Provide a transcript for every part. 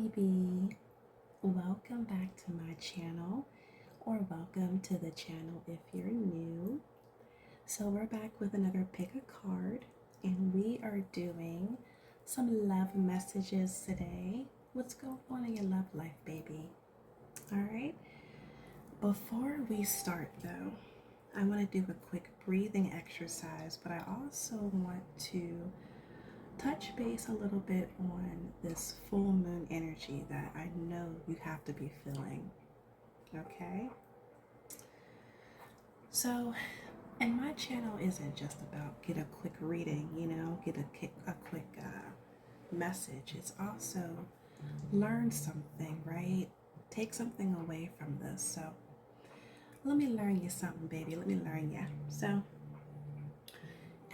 baby. Welcome back to my channel, or welcome to the channel if you're new. So we're back with another pick a card, and we are doing some love messages today. What's going on in your love life, baby? All right. Before we start though, I want to do a quick breathing exercise, but I also want to touch base a little bit on this full moon energy that I know you have to be feeling. Okay? So, and my channel isn't just about get a quick reading, get a quick message. It's also learn something, right? Take something away from this. So, let me learn you something, baby. Let me learn you. So,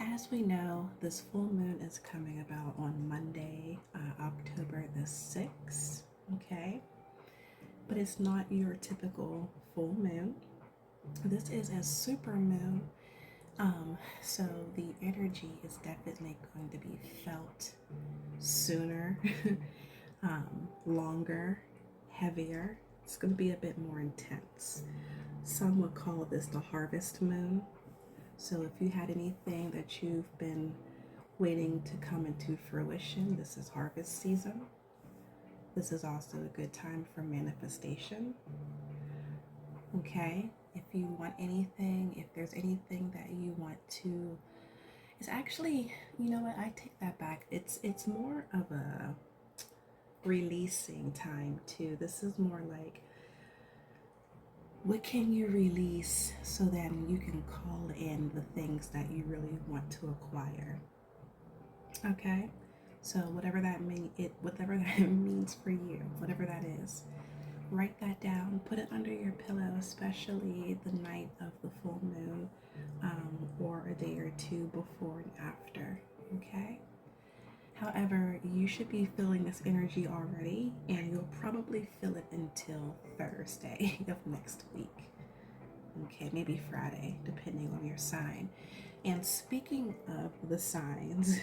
as we know, this full moon is coming about on Monday, October the 6th, okay? But it's not your typical full moon. This is a super moon, so the energy is definitely going to be felt sooner, longer, heavier. It's going to be a bit more intense. Some would call this the harvest moon. So if you had anything that you've been waiting to come into fruition, this is harvest season. This is also a good time for manifestation. Okay, if you want anything, if there's anything that you want to, it's actually, you know what, I take that back. It's more of a releasing time too. This is more like, what can you release so then you can call in the things that you really want to acquire? Okay, so whatever that means for you, whatever that is, write that down. Put it under your pillow, especially the night of the full moon, or a day or two before and after. Okay. However, you should be feeling this energy already, and you'll probably feel it until Thursday of next week. Okay, maybe Friday, depending on your sign. And speaking of the signs,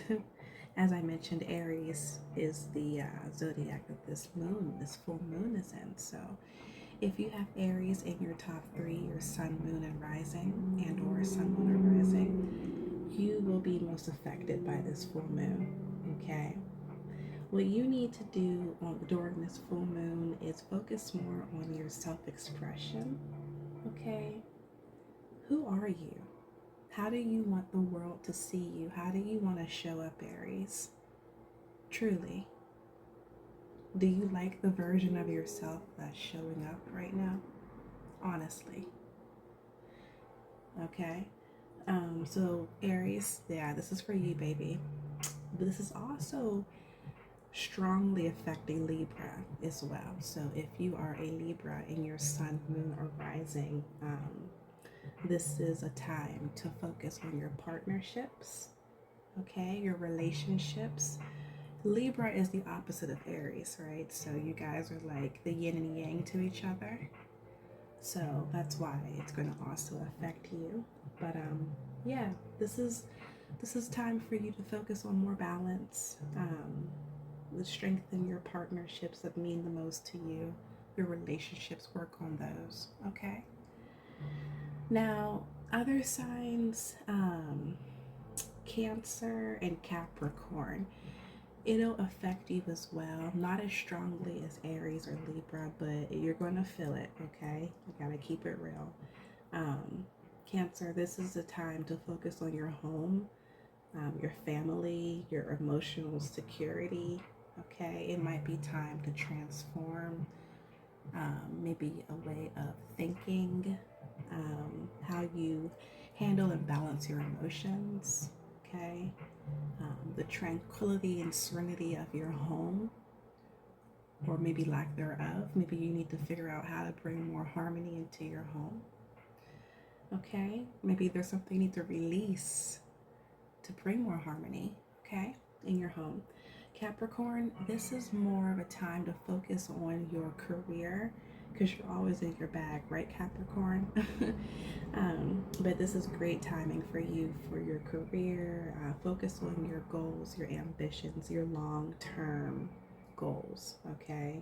as I mentioned, Aries is the zodiac of this moon, this full moon is in. So if you have Aries in your top three, your sun, moon, and rising, and or sun, moon, or rising, you will be most affected by this full moon. Okay, what you need to do during this full moon is focus more on your self-expression. Okay, who are you? How do you want the world to see you? How do you want to show up, Aries? Truly, do you like the version of yourself that's showing up right now? Honestly. Okay, so Aries, yeah, this is for you, baby. But this is also strongly affecting Libra as well. So if you are a Libra in your sun, moon, or rising, this is a time to focus on your partnerships, okay, your relationships. Libra is the opposite of Aries, right? So you guys are like the yin and yang to each other. So that's why it's going to also affect you. But yeah, this is time for you to focus on more balance. Strengthen your partnerships that mean the most to you. Your relationships, work on those. Okay. Now, other signs, Cancer and Capricorn, it'll affect you as well. Not as strongly as Aries or Libra, but you're going to feel it, okay? You got to keep it real. Cancer, this is a time to focus on your home, your family, your emotional security, okay? It might be time to transform maybe a way of thinking, how you handle and balance your emotions, okay? The tranquility and serenity of your home, or maybe lack thereof. Maybe you need to figure out how to bring more harmony into your home, okay? Maybe there's something you need to release to bring more harmony, okay, in your home. Capricorn, this is more of a time to focus on your career, because you're always in your bag, right, Capricorn? But this is great timing for you for your career. Focus on your goals, your ambitions, your long-term goals, okay?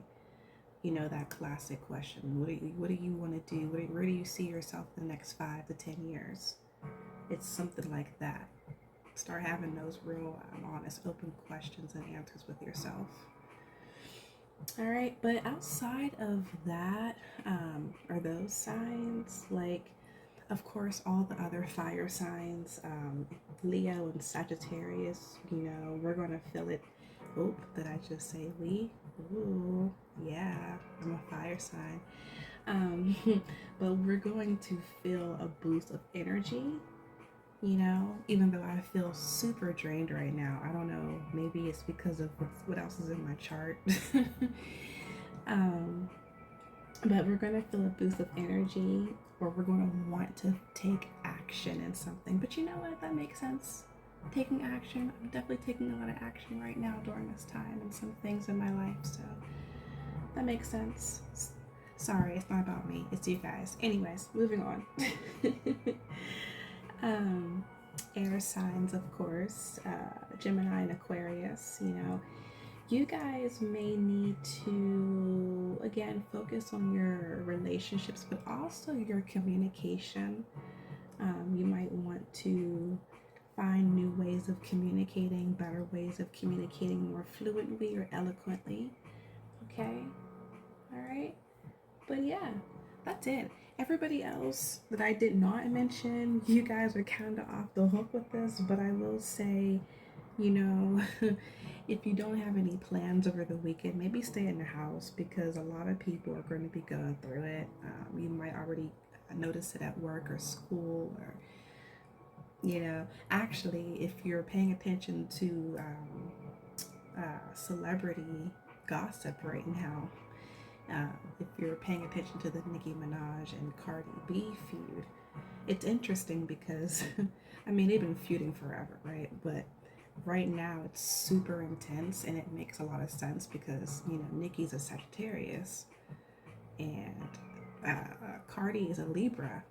You know, that classic question, what do you want to do? Where do you see yourself in the next 5 to 10 years? It's something like that. Start having those real, honest, open questions and answers with yourself. All right, but outside of that, are those signs, like, of course, all the other fire signs, Leo and Sagittarius, you know, we're going to feel it. Oh, did I just say we? Ooh, yeah, I'm a fire sign. Um, but we're going to feel a boost of energy, you know, even though I feel super drained right now. I don't know, maybe it's because of what else is in my chart. um, but we're going to feel a boost of energy, or we're going to want to take action in something. But you know what? That makes sense. Taking action. I'm definitely taking a lot of action right now during this time and some things in my life. So that makes sense. Sorry, it's not about me. It's you guys. Anyways, moving on. Air signs, of course. Gemini and Aquarius, you know. You guys may need to, again, focus on your relationships, but also your communication. You might want to find new ways of communicating, better ways of communicating more fluently or eloquently. Okay? All right? But yeah, that's it. Everybody else that I did not mention, you guys are kind of off the hook with this, but I will say, you know, if you don't have any plans over the weekend, maybe stay in the house, because a lot of people are going to be going through it. You might already notice it at work or school, or, you know, actually, if you're paying attention to celebrity gossip right now, if you're paying attention to the Nicki Minaj and Cardi B feud, it's interesting because, I mean, they've been feuding forever, right? But right now it's super intense, and it makes a lot of sense because, you know, Nicki's a Sagittarius and Cardi is a Libra.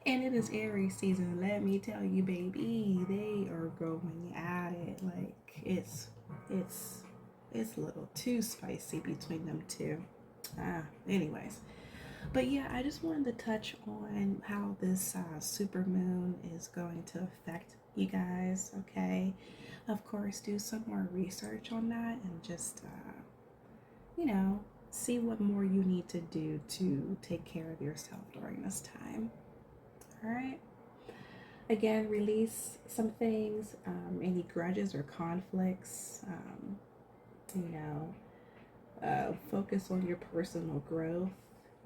And it is Aries season. Let me tell you, baby, they are going at it. Like, it's a little too spicy between them two. Anyways, but yeah, I just wanted to touch on how this super moon is going to affect you guys. Okay, of course, do some more research on that, and just you know, see what more you need to do to take care of yourself during this time. All right. Again, release some things, any grudges or conflicts. You know, focus on your personal growth,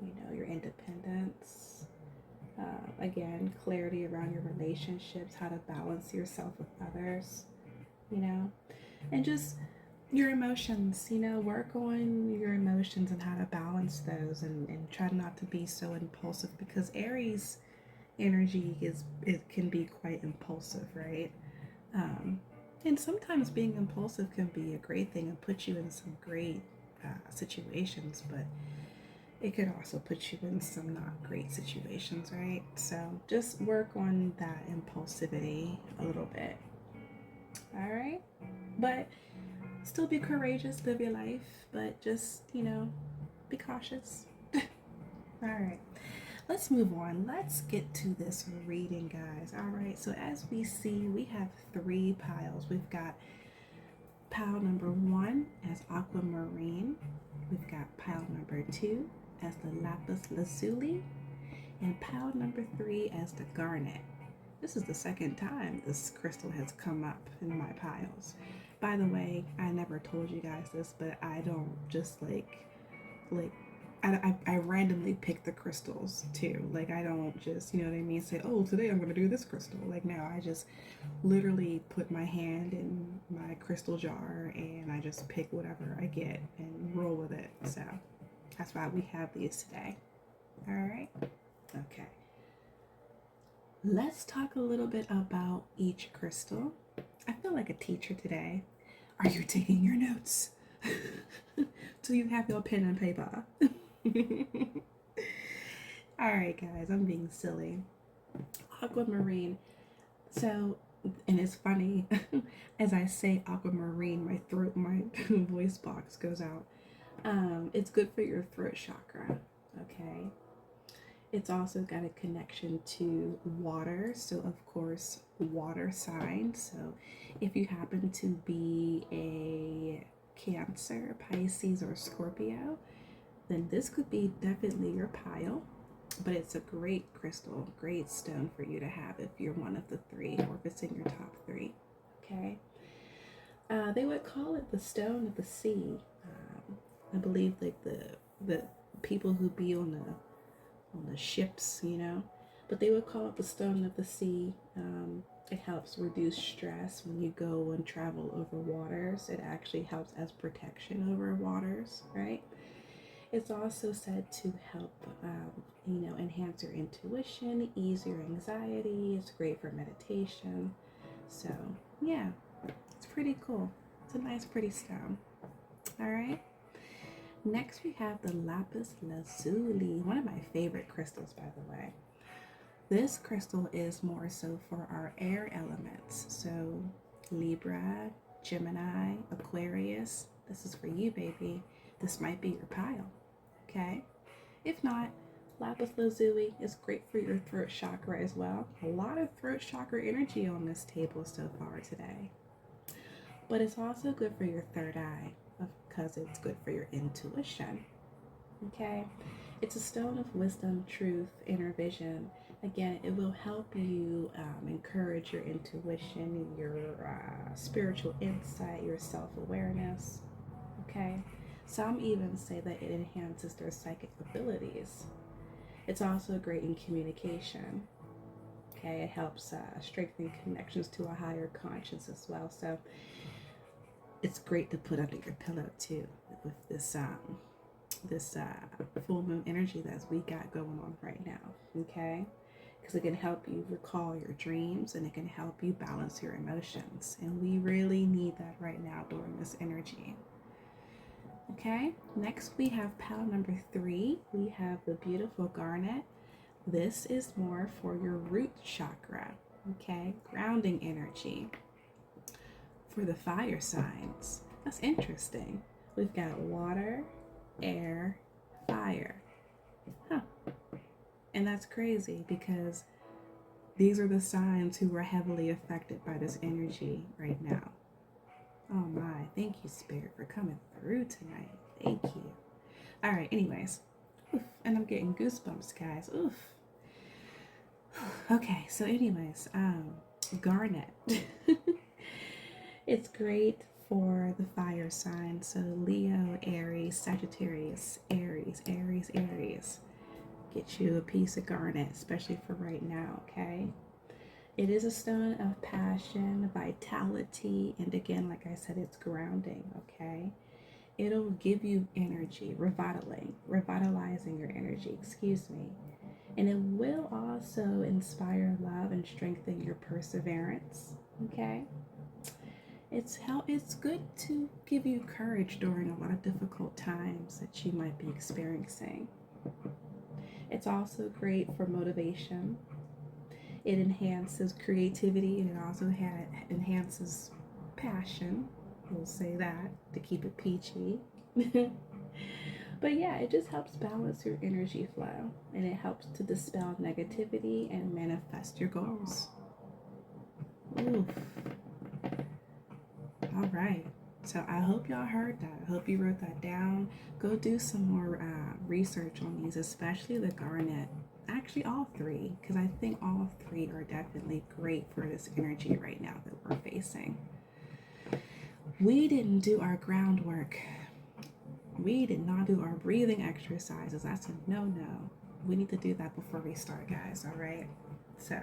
you know, your independence. Again, clarity around your relationships, how to balance yourself with others, you know, and just your emotions, you know, work on your emotions and how to balance those, and try not to be so impulsive, because Aries energy it can be quite impulsive, right? And sometimes being impulsive can be a great thing and put you in some great situations, but it could also put you in some not great situations, right? So just work on that impulsivity a little bit. All right? But still be courageous, live your life, but just, you know, be cautious. All right. Let's move on. Let's get to this reading, guys. All right. So as we see, we have 3 piles. We've got pile number 1 as Aquamarine. We've got pile number 2 as the Lapis Lazuli, and pile number 3 as the Garnet. This is the second time this crystal has come up in my piles. By the way, I never told you guys this, but I don't just I randomly pick the crystals too. Like, I don't just, you know what I mean, say, oh, today I'm going to do this crystal. Like, no, I just literally put my hand in my crystal jar and I just pick whatever I get and roll with it. So that's why we have these today. All right. Okay. Let's talk a little bit about each crystal. I feel like a teacher today. Are you taking your notes? Do you have your pen and paper? All right, guys, I'm being silly. Aquamarine. So And it's funny, as I say aquamarine, my throat, my voice box goes out. It's good for your throat chakra, okay? It's also got a connection to water, so of course, water signs. So if you happen to be a Cancer, Pisces, or Scorpio, then this could be definitely your pile. But it's a great crystal, great stone for you to have if you're one of the three, or if it's in your top three. Okay. They would call it the stone of the sea. I believe like the people who be on the ships, you know, but they would call it the stone of the sea. It helps reduce stress when you go and travel over waters. It actually helps as protection over waters, right? It's also said to help, enhance your intuition, ease your anxiety. It's great for meditation. So, yeah, it's pretty cool. It's a nice, pretty stone. All right. Next, we have the Lapis Lazuli, one of my favorite crystals, by the way. This crystal is more so for our air elements. So, Libra, Gemini, Aquarius. This is for you, baby. This might be your pile. Okay? If not, Lapis Lazuli is great for your throat chakra as well. A lot of throat chakra energy on this table so far today. But it's also good for your third eye because it's good for your intuition. Okay? It's a stone of wisdom, truth, inner vision. Again, it will help you encourage your intuition, your spiritual insight, your self-awareness. Okay? Some even say that it enhances their psychic abilities. It's also great in communication. Okay, it helps strengthen connections to a higher conscience as well. So it's great to put under your pillow too with this full moon energy that we got going on right now. Okay, because it can help you recall your dreams and it can help you balance your emotions, and we really need that right now during this energy. Okay, next we have pile number 3. We have the beautiful Garnet. This is more for your root chakra, okay, grounding energy. For the fire signs, that's interesting. We've got water, air, fire. Huh. And that's crazy because these are the signs who were heavily affected by this energy right now. Oh my, thank you, Spirit, for coming through tonight. Thank you. All right, anyways. Oof, and I'm getting goosebumps, guys. Oof. Okay, so anyways, Garnet. It's great for the fire signs. So Leo, Aries, Sagittarius, Aries, Aries, Aries. Get you a piece of Garnet, especially for right now, okay? It is a stone of passion, vitality, and again, like I said, it's grounding, okay? It'll give you energy, revitalizing your energy, excuse me. And it will also inspire love and strengthen your perseverance, okay? It's good to give you courage during a lot of difficult times that you might be experiencing. It's also great for motivation. It enhances creativity and it also enhances passion. We'll say that to keep it peachy. But yeah, it just helps balance your energy flow and it helps to dispel negativity and manifest your goals. Oof. All right. So I hope y'all heard that. I hope you wrote that down. Go do some more research on these, especially the Garnet. Actually, all 3, because I think all 3 are definitely great for this energy right now that we're facing. We didn't do our groundwork. We did not do our breathing exercises. That's a no-no. We need to do that before we start, guys, all right? So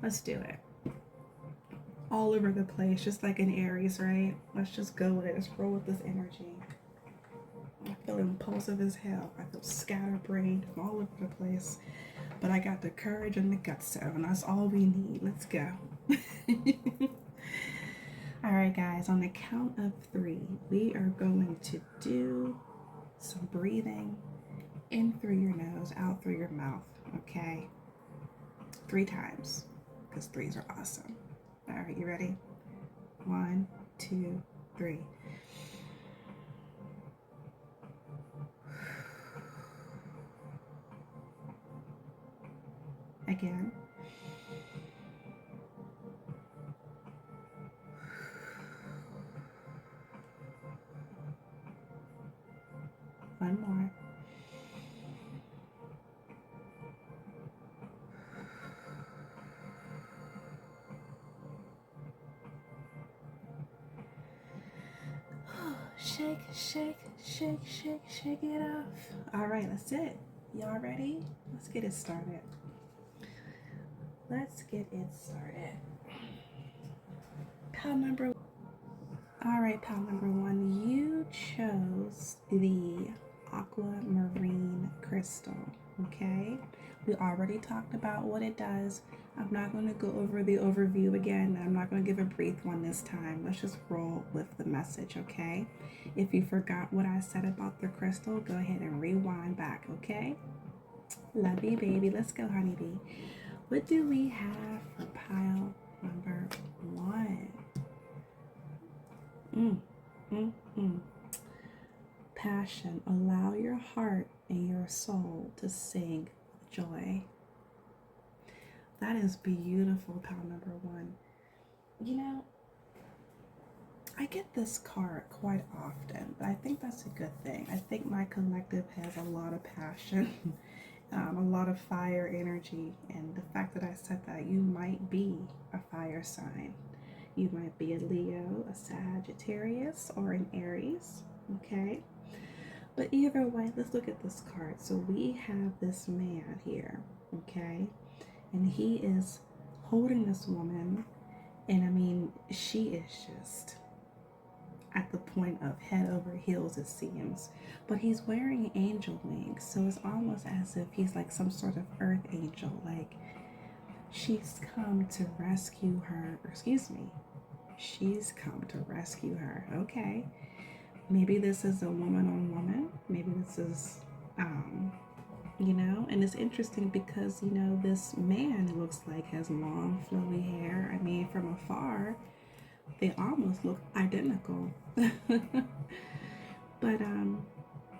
let's do it. All over the place, just like in Aries, right? Let's just go with it. Let's roll with this energy. I feel impulsive as hell. I feel scatterbrained all over the place. But I got the courage and the guts, and that's all we need. Let's go. All right, guys, on the count of 3, we are going to do some breathing in through your nose, out through your mouth, okay? 3 times, because 3s are awesome. All right, you ready? 1, 2, 3. Again. One more. Shake, shake, shake, shake, shake it off. All right, that's it. Y'all ready? Let's get it started. Let's get it started. Pal number. All right, pal number 1. You chose the Aquamarine crystal. Okay. We already talked about what it does. I'm not going to go over the overview again. I'm not going to give a brief one this time. Let's just roll with the message, okay? If you forgot what I said about the crystal, go ahead and rewind back, okay? Love you, baby. Let's go, honeybee. What do we have for pile number 1? Passion. Allow your heart and your soul to sing with joy. That is beautiful, pal number 1. You know, I get this card quite often, but I think that's a good thing. I think my collective has a lot of passion, a lot of fire energy, and the fact that I said that you might be a fire sign. You might be a Leo, a Sagittarius, or an Aries, okay? But either way, let's look at this card. So we have this man here, okay? And he is holding this woman, and I mean, she is just at the point of head over heels, it seems. But he's wearing angel wings, so it's almost as if he's like some sort of earth angel, like she's come to rescue her, or excuse me, she's come to rescue her, okay? Maybe this is a woman on woman, maybe this is you know, and it's interesting because, you know, this man looks like has long flowy hair. I mean, from afar they almost look identical. But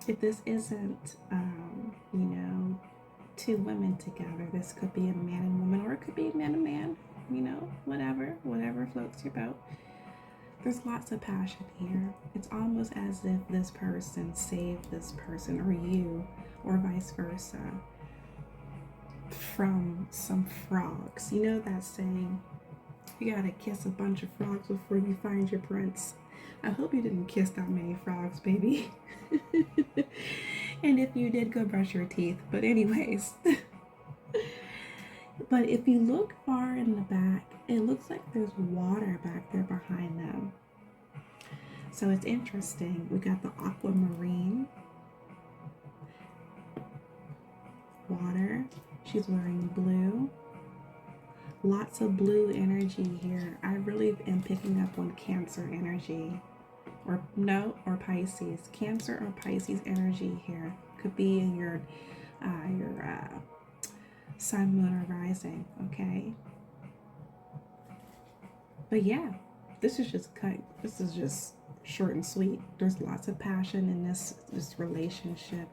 if this isn't you know, two women together, this could be a man and woman, or it could be a man and man, you know, whatever floats your boat. There's lots of passion here. It's almost as if this person saved this person, or you, or vice versa, from some frogs. You know that saying, you gotta kiss a bunch of frogs before you find your prince. I hope you didn't kiss that many frogs, baby. And if you did, go brush your teeth. But anyways, but if you look far in the back, it looks like there's water back there behind them. So it's interesting. We got the aquamarine, water. She's wearing blue. Lots of blue energy here. I really am picking up on Cancer energy. Or Pisces. Cancer or Pisces energy here. Could be in your sun, moon, or rising, okay? But yeah, this is just short and sweet. There's lots of passion in this relationship.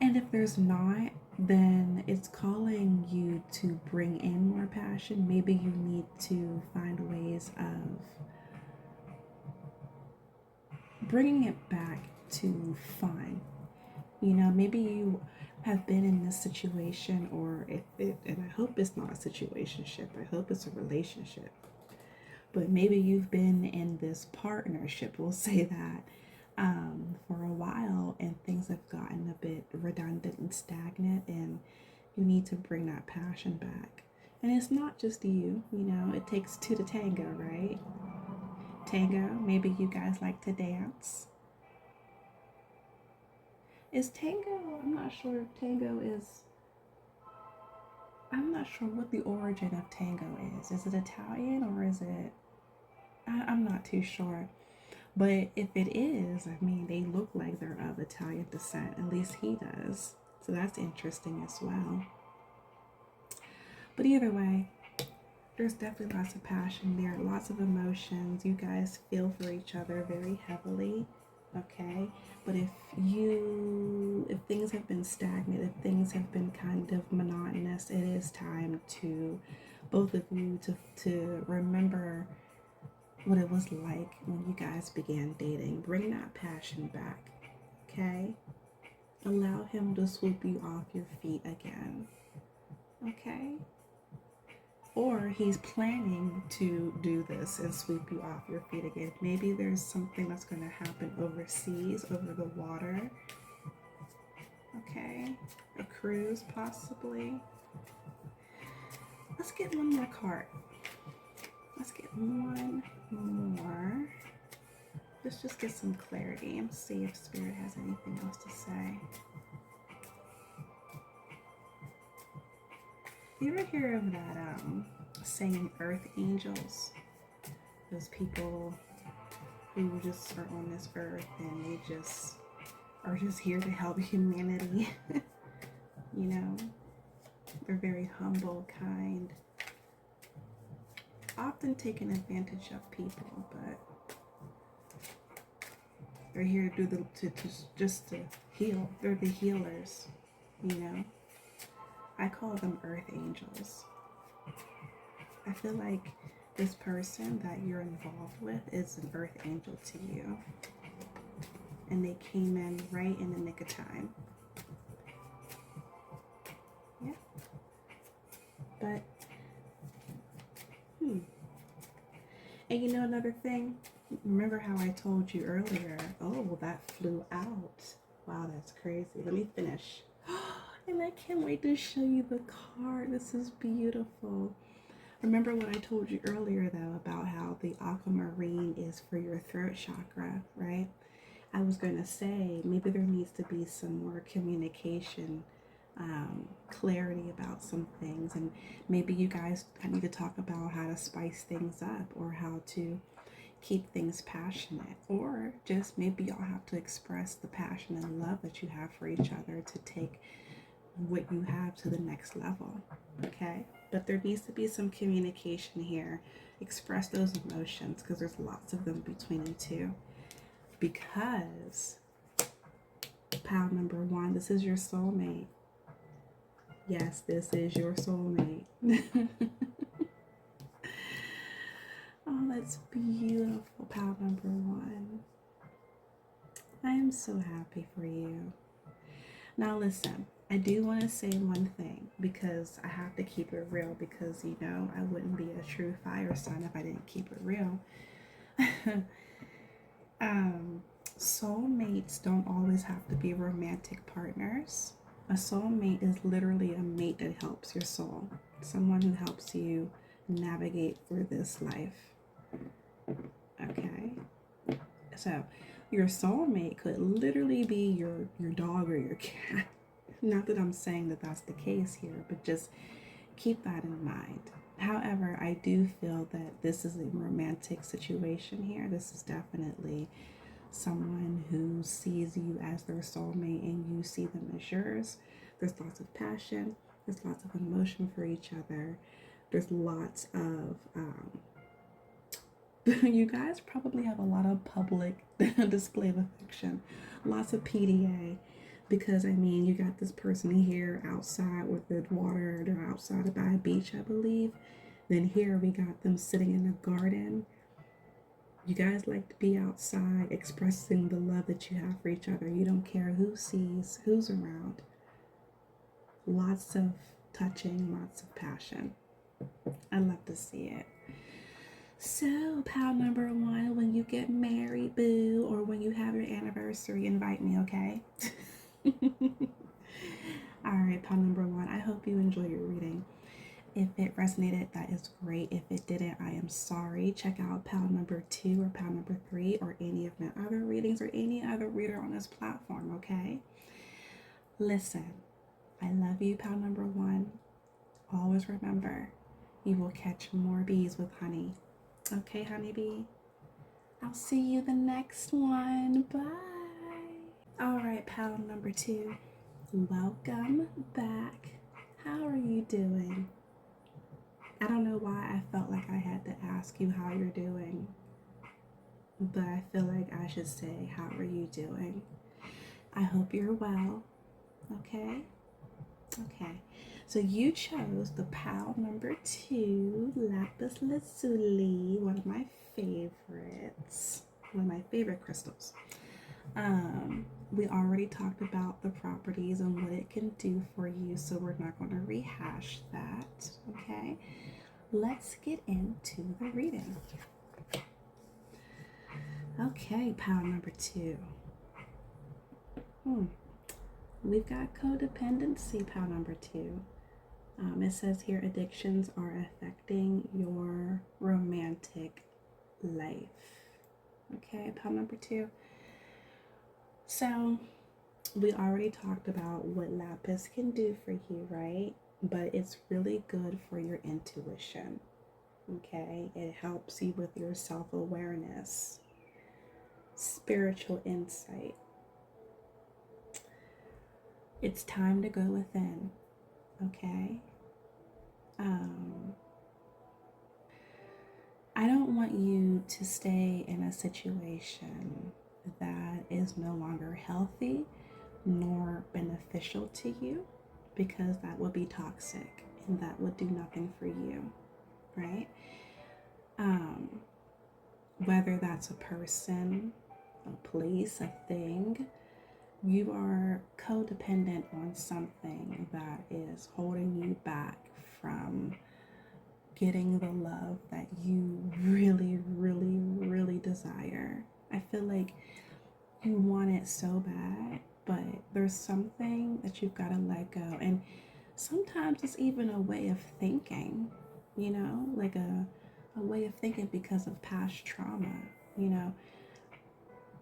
And if there's not, then it's calling you to bring in more passion. Maybe you need to find ways of bringing it back to fun. You know, maybe you have been in this situation, or and I hope it's not a situationship, I hope it's a relationship. But maybe you've been in this partnership, we'll say that, for a while, and things have gotten a bit redundant and stagnant, and you need to bring that passion back. And it's not just you, you know, it takes two to tango, right? Tango, maybe you guys like to dance. Is tango, I'm not sure if tango is, I'm not sure what the origin of tango is. Is it Italian, or is it, I'm not too sure. But if it is, I mean, they look like they're of Italian descent. At least he does. So that's interesting as well. But either way, There's definitely lots of passion there, lots of emotions. You guys feel for each other very heavily, okay? But if things have been stagnant, if things have been kind of monotonous, it is time to both of you to remember what it was like when you guys began dating. Bring that passion back, okay? Allow him to swoop you off your feet again, okay? Or he's planning to do this and sweep you off your feet again. Maybe there's something that's going to happen overseas, over the water. Okay, a cruise possibly. Let's get one more card. Let's get one more. Let's just get some clarity and see if Spirit has anything else to say. You ever hear of that saying, earth angels? Those people who just are on this earth and they just are just here to help humanity. You know, they're very humble, kind, often taking advantage of people, but they're here to do just to heal. They're the healers, you know. I call them earth angels. I feel like this person that you're involved with is an earth angel to you. And they came in right in the nick of time. Yeah. But, And you know another thing? Remember how I told you earlier, oh, that flew out. Wow, that's crazy. Let me finish. And I can't wait to show you the card. This is beautiful. Remember what I told you earlier, though, about how the Aquamarine is for your throat chakra, right? I was going to say maybe there needs to be some more communication, clarity about some things. And maybe you guys need to talk about how to spice things up or how to keep things passionate. Or just maybe y'all have to express the passion and love that you have for each other to take what you have to the next level, okay? But there needs to be some communication here. Express those emotions because there's lots of them between you two. Because pile number one, this is your soulmate. Yes, this is your soulmate. Oh, that's beautiful, pile number one. I am so happy for you. Now listen, I do want to say one thing because I have to keep it real because, you know, I wouldn't be a true fire sign if I didn't keep it real. Soulmates don't always have to be romantic partners. A soulmate is literally a mate that helps your soul. Someone who helps you navigate through this life. Okay? So, your soulmate could literally be your dog or your cat. Not that I'm saying that that's the case here, but just keep that in mind. However, I do feel that this is a romantic situation here. This is definitely someone who sees you as their soulmate and you see them as yours. There's lots of passion. There's lots of emotion for each other. There's lots of you guys probably have a lot of public display of affection, lots of PDA, because I mean, you got this person here outside with the water, they're outside by a beach, I believe. Then here we got them sitting in a garden. You guys like to be outside expressing the love that you have for each other. You don't care who sees, who's around. Lots of touching, lots of passion. I love to see it. So, pal number one, when you get married, boo, or when you have your anniversary, invite me, okay? Alright, pal number one, I hope you enjoy your reading. If it resonated, that is great. If it didn't, I am sorry. Check out pal number 2 or pal number 3 or any of my other readings or any other reader on this platform, okay? Listen, I love you, pal number 1. Always remember, you will catch more bees with honey. Okay, honeybee? I'll see you the next one. Bye. All right, pal number 2. Welcome back. How are you doing? I don't know why I felt like I had to ask you how you're doing, but I feel like I should say, how are you doing? I hope you're well. Okay? Okay. So you chose the pile number 2, Lapis Lazuli, one of my favorites. One of my favorite crystals. We already talked about the properties and what it can do for you, so we're not going to rehash that. Okay? Let's get into the reading. Okay, pile number 2. We've got codependency, pile number 2. It says here addictions are affecting your romantic life. Okay, pile number 2. So we already talked about what Lapis can do for you, right? But it's really good for your intuition. Okay, it helps you with your self-awareness, spiritual insight. It's time to go within. Okay. I don't want you to stay in a situation that is no longer healthy nor beneficial to you, because that would be toxic and that would do nothing for you, right? Whether that's a person, a place, a thing, you are codependent on something that is holding you back from getting the love that you really, really, really desire. I feel like you want it so bad, but there's something that you've got to let go. And sometimes it's even a way of thinking, you know, like a way of thinking because of past trauma, you know.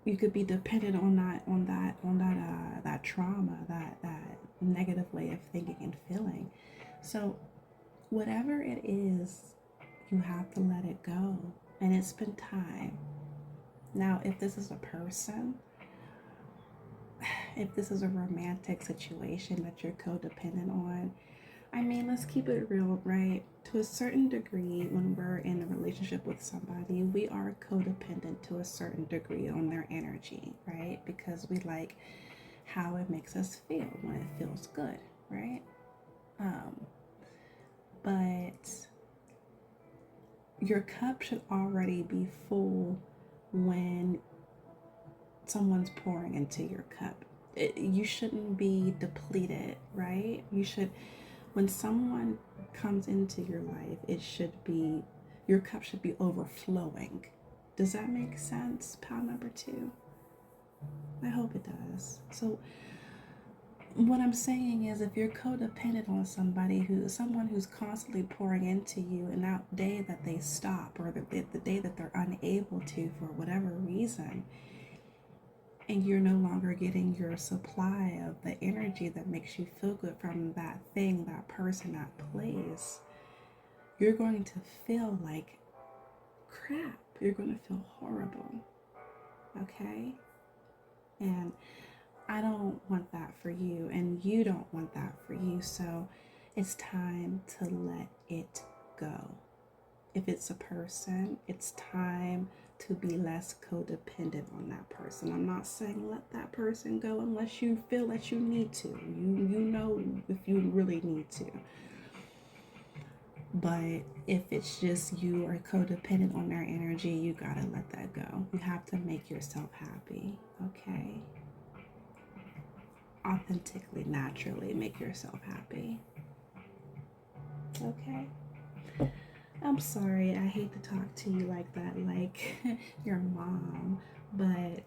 You could be dependent on that trauma, that negative way of thinking and feeling. So whatever it is, you have to let it go, and it's been time. Now, if this is a person, if this is a romantic situation that you're codependent on, I mean, let's keep it real, right? To a certain degree, when we're in a relationship with somebody, we are codependent to a certain degree on their energy, right? Because we like how it makes us feel when it feels good, right? But your cup should already be full when someone's pouring into your cup. You shouldn't be depleted, right? You should, when someone comes into your life, it should be, your cup should be overflowing. Does that make sense, pile number 2? I hope it does. So what I'm saying is, if you're codependent on someone who's constantly pouring into you, and that day that they stop, or the day that they're unable to for whatever reason, and you're no longer getting your supply of the energy that makes you feel good from that thing, that person, that place, you're going to feel like crap. You're going to feel horrible. Okay? And I don't want that for you, and you don't want that for you. So it's time to let it go. If it's a person, it's time to be less codependent on that person. I'm not saying let that person go unless you feel that you need to. You know if you really need to. But if it's just you are codependent on their energy, you gotta let that go. You have to make yourself happy, okay? Authentically, naturally make yourself happy. Okay? I'm sorry, I hate to talk to you like that, like your mom, but,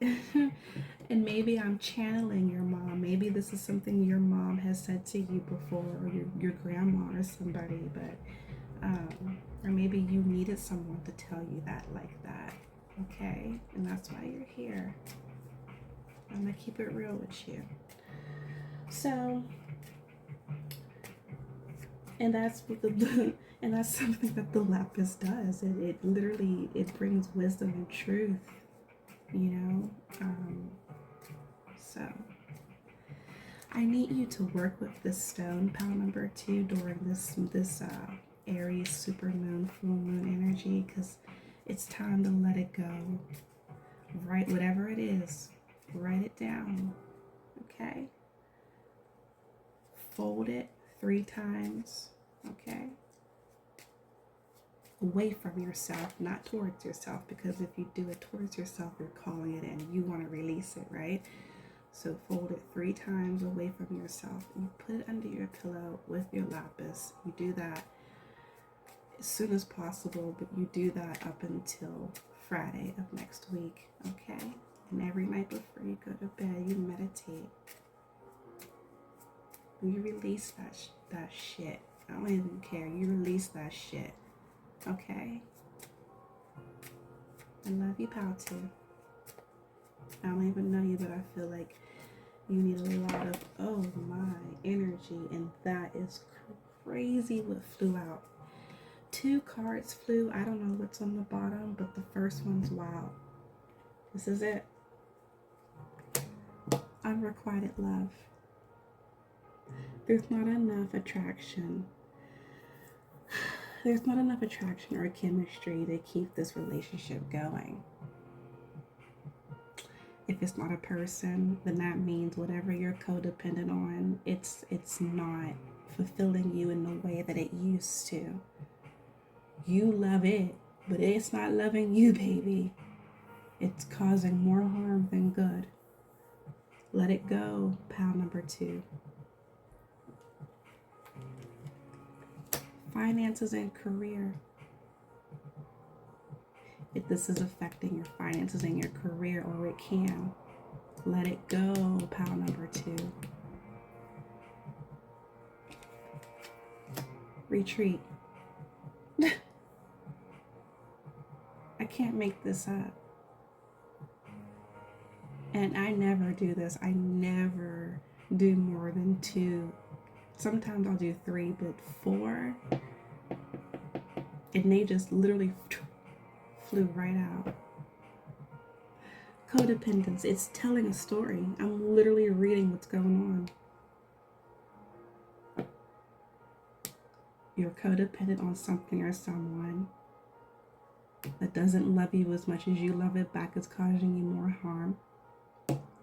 and maybe I'm channeling your mom. Maybe this is something your mom has said to you before, or your grandma or somebody, but, or maybe you needed someone to tell you that like that, okay? And that's why you're here. I'm gonna keep it real with you. So, and that's what and that's something that the Lapis does. It literally, it brings wisdom and truth, you know. So I need you to work with this stone, pile number 2, during this Aries super moon, full moon energy, because it's time to let it go. Write whatever it is, write it down, okay? Fold it 3 times, okay? Away from yourself, not towards yourself, because if you do it towards yourself, you're calling it in. You want to release it, right? So fold it 3 times away from yourself. You put it under your pillow with your lapis. You do that as soon as possible, but you do that up until Friday of next week, okay? And every night before you go to bed, you meditate. You release that shit. I don't even care. You release that shit, okay? I love you, Powtu. I don't even know you, but I feel like you need a lot of, oh my, energy, and that is crazy what flew out. 2 cards flew. I don't know what's on the bottom, but the first one's wild. This is it. Unrequited love. There's not enough attraction. There's not enough attraction or chemistry to keep this relationship going. If it's not a person, then that means whatever you're codependent on, it's not fulfilling you in the way that it used to. You love it, but it's not loving you, baby. It's causing more harm than good. Let it go, pal number 2. Finances and career. If this is affecting your finances and your career, or it can, let it go, pal number 2. Retreat. I can't make this up. And I never do this. I never do more than 2. Sometimes I'll do 3, but 4. And they just literally flew right out. Codependence. It's telling a story. I'm literally reading what's going on. You're codependent on something or someone that doesn't love you as much as you love it back. Is causing you more harm.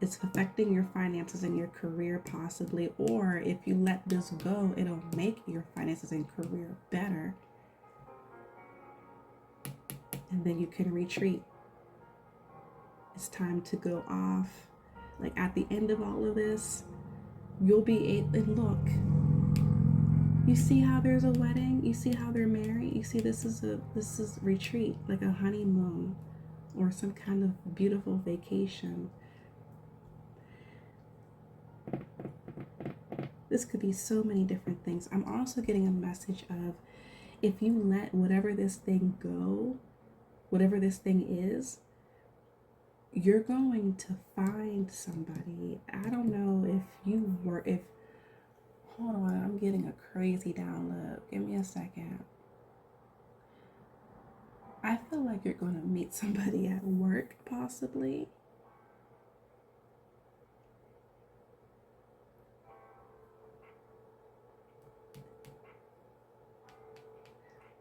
It's affecting your finances and your career possibly, or if you let this go, it'll make your finances and career better. And then you can retreat. It's time to go off. Like at the end of all of this, you'll be able, and look, you see how there's a wedding? You see how they're married? You see this is retreat, like a honeymoon or some kind of beautiful vacation. This could be so many different things. I'm also getting a message of, if you let whatever this thing go, whatever this thing is, you're going to find somebody. I don't know hold on, I'm getting a crazy download. Give me a second. I feel like you're going to meet somebody at work, possibly.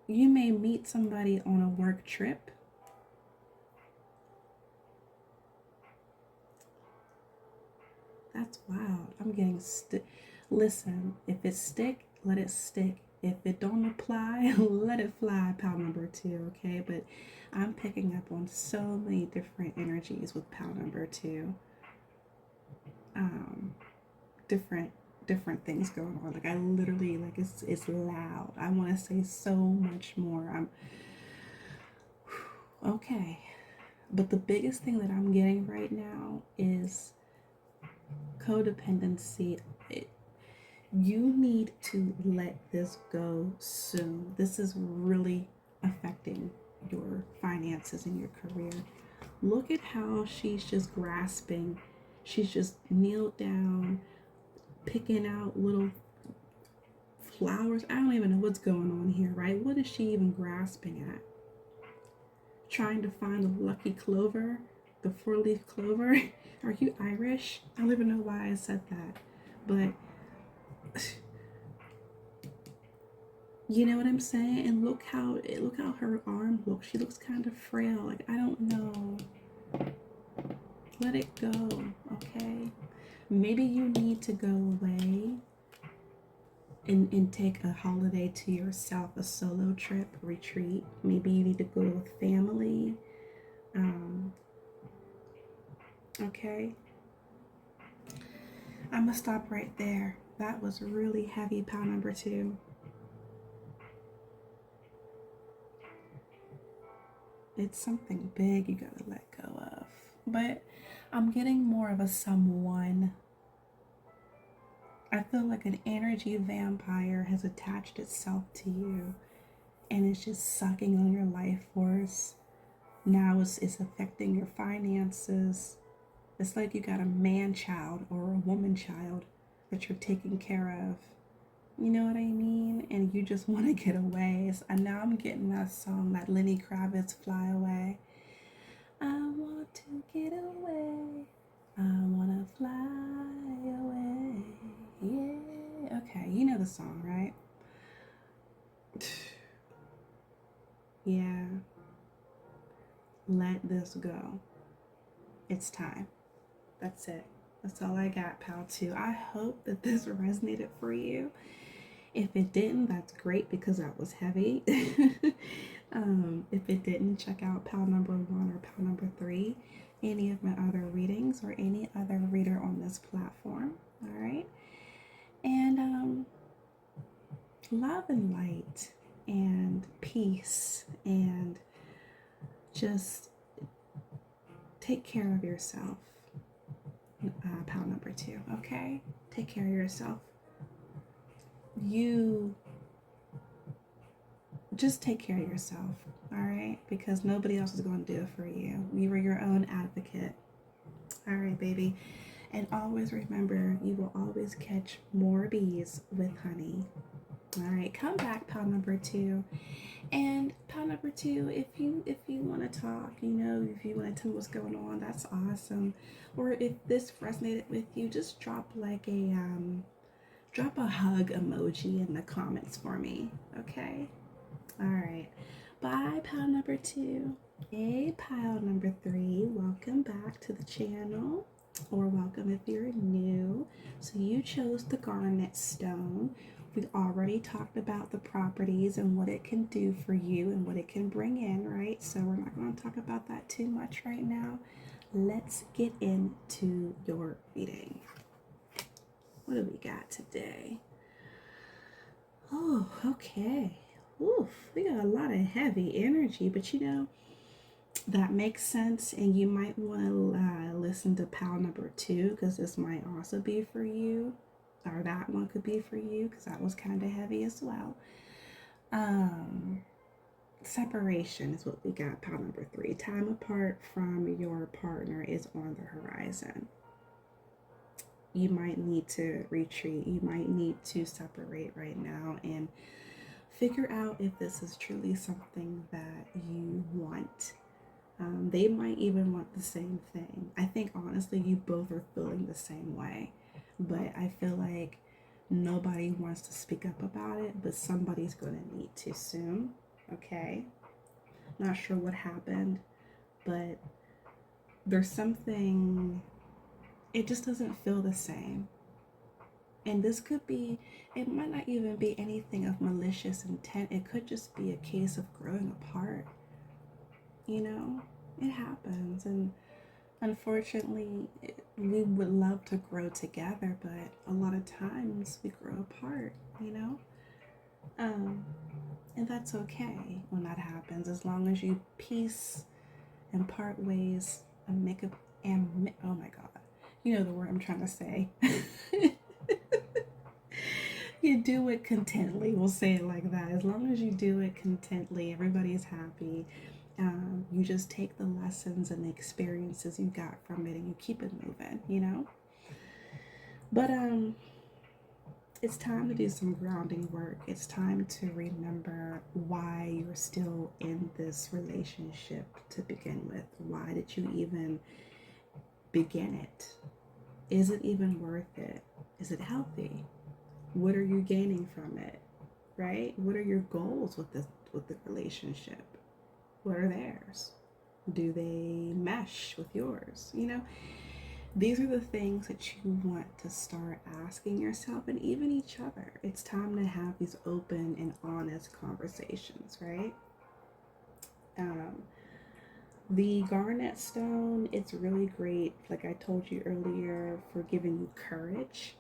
You may meet somebody on a work trip. That's wild. I'm getting listen, if it stick, let it stick. If it don't apply, let it fly, pal number 2, okay? But I'm picking up on so many different energies with pal number 2. Different things going on. Like I literally, like it's loud. I want to say so much more. Okay. But the biggest thing that I'm getting right now is codependency. You need to let this go soon. This is really affecting your finances and your career. Look at how she's just grasping. She's just kneeled down, picking out little flowers. I don't even know what's going on here, right? What is she even grasping at? Trying to find the lucky clover, the 4-leaf clover. Are you Irish? I don't even know why I said that. But You know what I'm saying? And look how her arm looks. She looks kind of frail. Like, I don't know. Let it go, okay? Maybe you need to go away and take a holiday to yourself, a solo trip, retreat. Maybe you need to go with family. Okay? I'm gonna stop right there. That was really heavy, pile number 2. It's something big you gotta let go of. But I'm getting more of a someone. I feel like an energy vampire has attached itself to you and it's just sucking on your life force. Now it's affecting your finances. It's like you got a man child or a woman child that you're taking care of. You know what I mean? And you just want to get away. And now I'm getting that song, that Lenny Kravitz, Fly Away. I want to get away. I want to fly away. Yeah. Okay, you know the song, right? Yeah. Let this go. It's time. That's it. That's all I got, pal 2. I hope that this resonated for you. If it didn't, that's great because that was heavy. If it didn't, check out pal number 1 or pal number 3, any of my other readings or any other reader on this platform. All right. And love and light and peace, and just take care of yourself. Pal number 2. Okay. Take care of yourself. You just take care of yourself, all right? Because nobody else is going to do it for you. You are your own advocate. All right, baby. And always remember, you will always catch more bees with honey. All right, come back, pal number 2. And pal number 2, if you want to talk, you know, if you want to tell me what's going on, that's awesome. Or if this resonated with you, just drop like a hug emoji in the comments for me, okay? All right. Bye, pile number 2. Hey, pile number 3. Welcome back to the channel, or welcome if you're new. So you chose the Garnet stone. We already talked about the properties and what it can do for you and what it can bring in, right? So we're not going to talk about that too much right now. Let's get into your reading. What do we got today? Oh, okay. Oof, we got a lot of heavy energy, but you know, that makes sense. And you might want to listen to pal number 2 because this might also be for you, or that one could be for you because that was kind of heavy as well. Separation is what we got, pal number 3. Time apart from your partner is on the horizon. You might need to retreat. You might need to separate right now and figure out if this is truly something that you want. They might even want the same thing. I think honestly, you both are feeling the same way, but I feel like nobody wants to speak up about it, but somebody's going to need to soon. Okay. Not sure what happened, but there's something, it just doesn't feel the same. And this could be, it might not even be anything of malicious intent. It could just be a case of growing apart. You know, it happens. And unfortunately, we would love to grow together, but a lot of times we grow apart, you know? And that's okay when that happens, as long as you peace and part ways and make up and, oh my God, you know the word I'm trying to say. You do it contently. We'll say it like that. As long as you do it contently, everybody's happy. You just take the lessons and the experiences you got from it and you keep it moving, you know? But it's time to do some grounding work. It's time to remember why you're still in this relationship to begin with. Why did you even begin it? Is it even worth it? Is it healthy? What are you gaining from it? right? What are your goals with the relationship? What are theirs? Do they mesh with yours? You know, these are the things that you want to start asking yourself and even each other. It's time to have these open and honest conversations, right? Um, the garnet stone, it's really great, like I told you earlier, for giving you courage.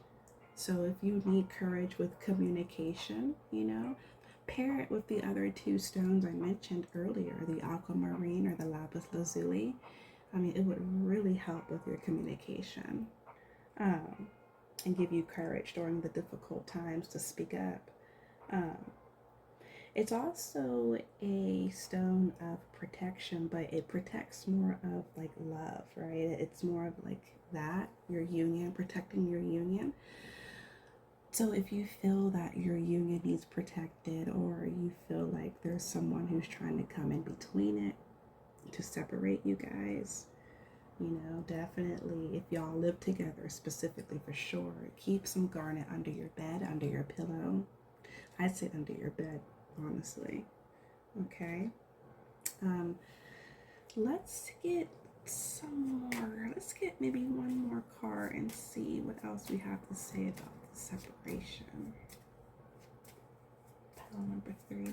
So if you need courage with communication, you know, pair it with the other two stones I mentioned earlier, the aquamarine or the lapis lazuli. I mean, it would really help with your communication, um, and give you courage during the difficult times to speak up. Um, it's also a stone of protection, but it protects more of like love, right? It's more of like that, your union, protecting your union. So if you feel that your union needs protected, or you feel like there's someone who's trying to come in between it to separate you guys, you know, definitely if y'all live together, specifically for sure, keep some garnet under your bed, under your pillow. I'd say under your bed, honestly. Okay. Um, let's get some more. Let's get maybe one more card and see what else we have to say about the separation. Pile number 3.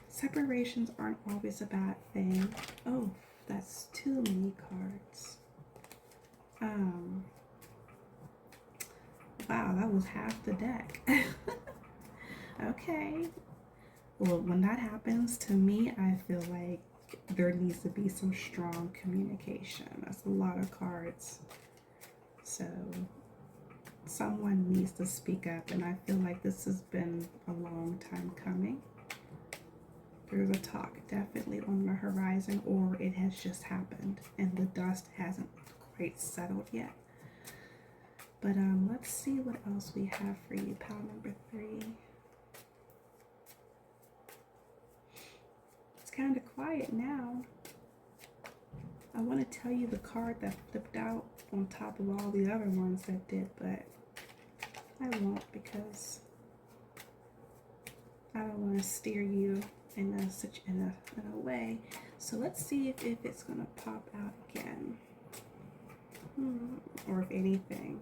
Separations aren't always a bad thing. Oh, that's too many cards. Wow, that was half the deck. Okay. Well, when that happens, to me, I feel like there needs to be some strong communication. That's a lot of cards. So someone needs to speak up, and I feel like this has been a long time coming. There's a talk definitely on the horizon, or it has just happened and the dust hasn't quite settled yet. But let's see what else we have for you, pile number 3. It's kind of quiet now. I want to tell you the card that flipped out on top of all the other ones that did, but I won't, because I don't want to steer you in a way. So let's see if it's gonna pop out again, or if anything.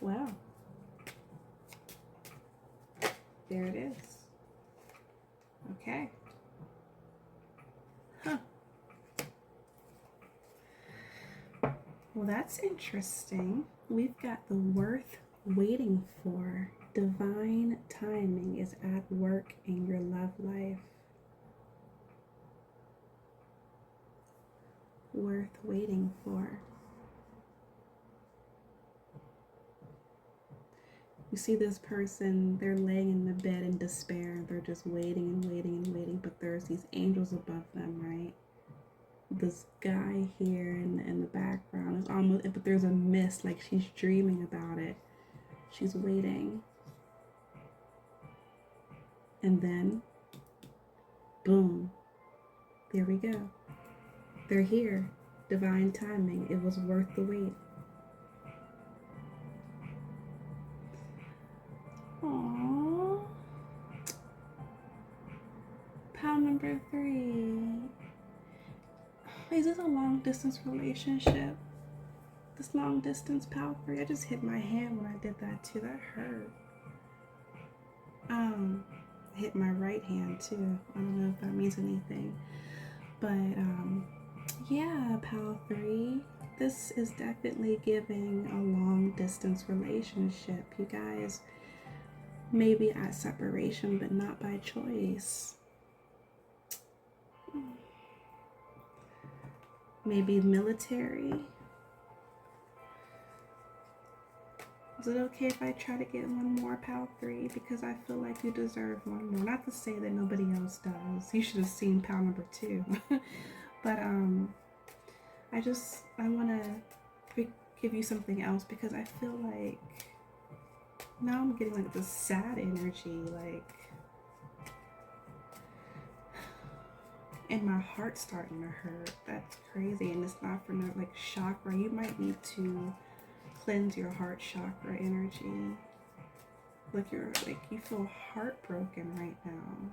Well, there it is. Okay. Huh. Well, that's interesting. We've got the worth waiting for. Divine timing is at work in your love life. Worth waiting for. You see this person, they're laying in the bed in despair. They're just waiting and waiting and waiting, but there's these angels above them, right? This guy here in the background is almost, but there's a mist, like she's dreaming about it. She's waiting. And then, boom, there we go. They're here. Divine timing. It was worth the wait. Aww. Pile number 3. Is this a long distance relationship? This long distance pile 3? I just hit my hand when I did that too. That hurt. I hit my right hand too. I don't know if that means anything. But yeah, pile 3. This is definitely giving a long distance relationship. You guys may be at separation, but not by choice. Maybe military. Is it okay if I try to get one more, pal 3? Because I feel like you deserve one more. Not to say that nobody else does. You should have seen pal number 2. But I want to give you something else, because I feel like now I'm getting like this sad energy, like, And my heart's starting to hurt. That's crazy. And it's not for no like chakra. You might need to cleanse your heart chakra energy. Like you feel heartbroken right now.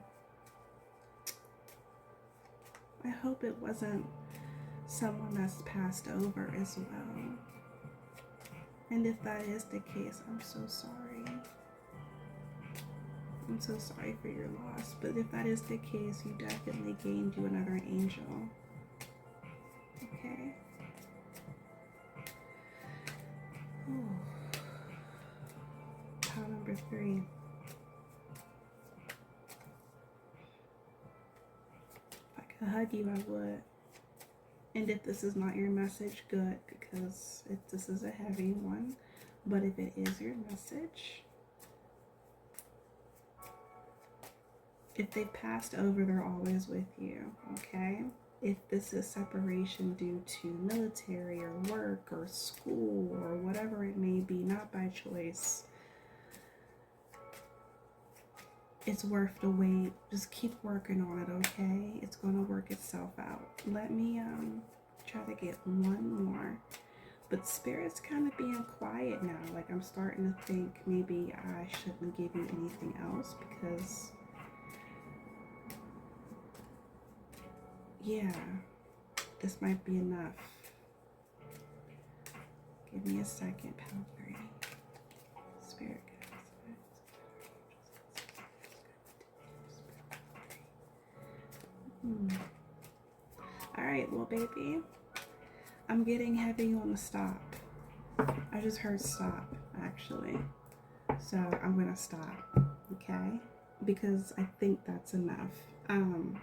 I hope it wasn't someone that's passed over as well. And if that is the case, I'm so sorry. I'm so sorry for your loss. But if that is the case, you definitely gained you another angel. Okay? Ooh. Pile number 3. If I could hug you, I would. And if this is not your message, good, because this is a heavy one. But if it is your message, if they passed over, they're always with you, okay? If this is separation due to military or work or school or whatever it may be, not by choice, it's worth the wait. Just keep working on it, okay? It's gonna work itself out. Let me try to get one more. But Spirit's kind of being quiet now. Like, I'm starting to think maybe I shouldn't give you anything else because, yeah, this might be enough. Give me a second, pile 3. Spirit guides. Alright, well, baby, I'm getting heavy on the stop. I just heard stop, actually. So I'm gonna stop, okay? Because I think that's enough. And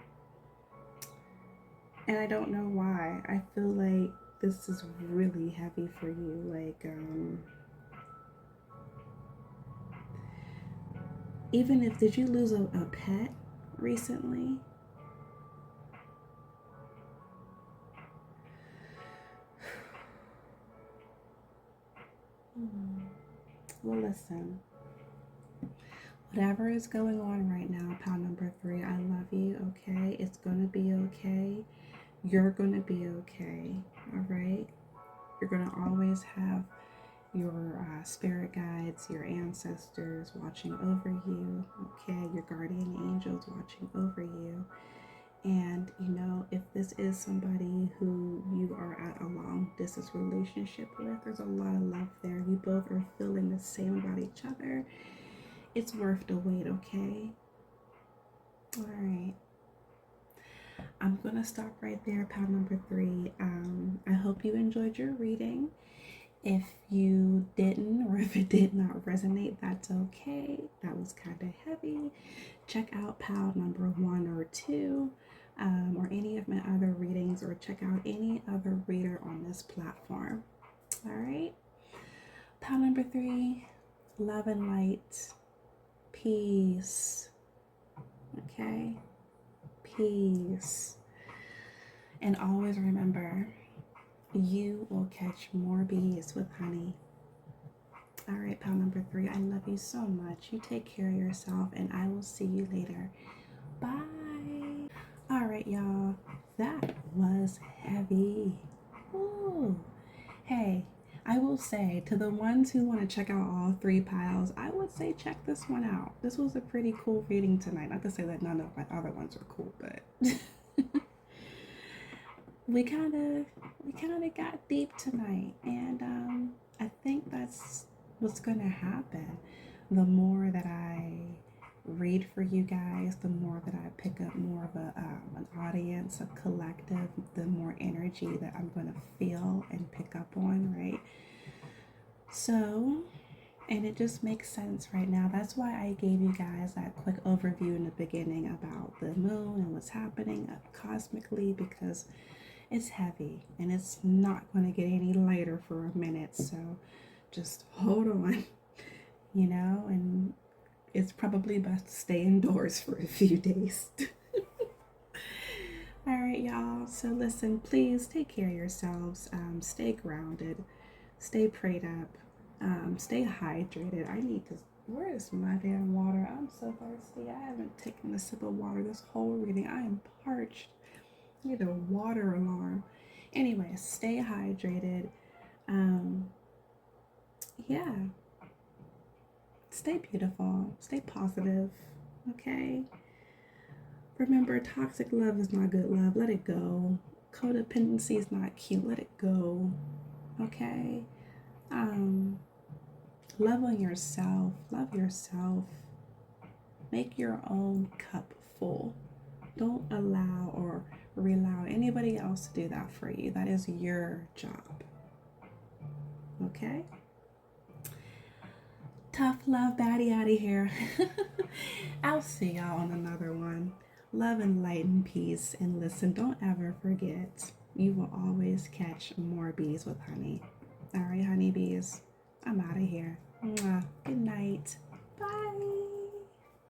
I don't know why. I feel like this is really heavy for you. Like, even if, did you lose a pet recently? Well, listen. Whatever is going on right now, pile number 3, I love you, okay? It's gonna be okay. You're gonna be okay, all right? You're gonna always have your spirit guides, your ancestors watching over you, okay? Your guardian angels watching over you. And, you know, if this is somebody who you are at a long distance relationship with, there's a lot of love there. You both are feeling the same about each other. It's worth the wait, okay? All right. I'm going to stop right there, pile number 3. I hope you enjoyed your reading. If you didn't, or if it did not resonate, that's okay. That was kind of heavy. Check out pile number 1 or 2, or any of my other readings, or check out any other reader on this platform. All right. Pile number 3, love and light, peace. Okay. Peace. And always remember, you will catch more bees with honey. All right, pal number 3, I love you so much. You take care of yourself, and I will see you later. Bye. All right, y'all. That was heavy. Ooh. Hey, I will say, to the ones who want to check out all 3 piles, I would say check this one out. This was a pretty cool reading tonight. Not to say that none of my other ones are cool, but we kind of got deep tonight, and I think that's what's going to happen. The more that I read for you guys, the more that I pick up more of an audience, a collective, the more energy that I'm going to feel and pick up on, right? So, and it just makes sense right now. That's why I gave you guys that quick overview in the beginning about the moon and what's happening cosmically, because it's heavy and it's not going to get any lighter for a minute. So just hold on, you know, and it's probably best to stay indoors for a few days. All right, y'all. So listen, please take care of yourselves. Stay grounded, stay prayed up, stay hydrated. I need to, where is my damn water? I'm so thirsty. I haven't taken a sip of water this whole reading. I am parched. Need a water alarm. Anyway, stay hydrated. Yeah, stay beautiful, stay positive, okay? Remember, toxic love is not good love. Let it go. Codependency is not cute. Let it go, okay? Um, love on yourself. Love yourself. Make your own cup full. Don't allow or rely anybody else to do that for you. That is your job, okay? Tough love baddie out of here. I'll see y'all on another one. Love and light and peace. And listen, don't ever forget, you will always catch more bees with honey. All right, honeybees, I'm out of here. Mwah. Good night. Bye.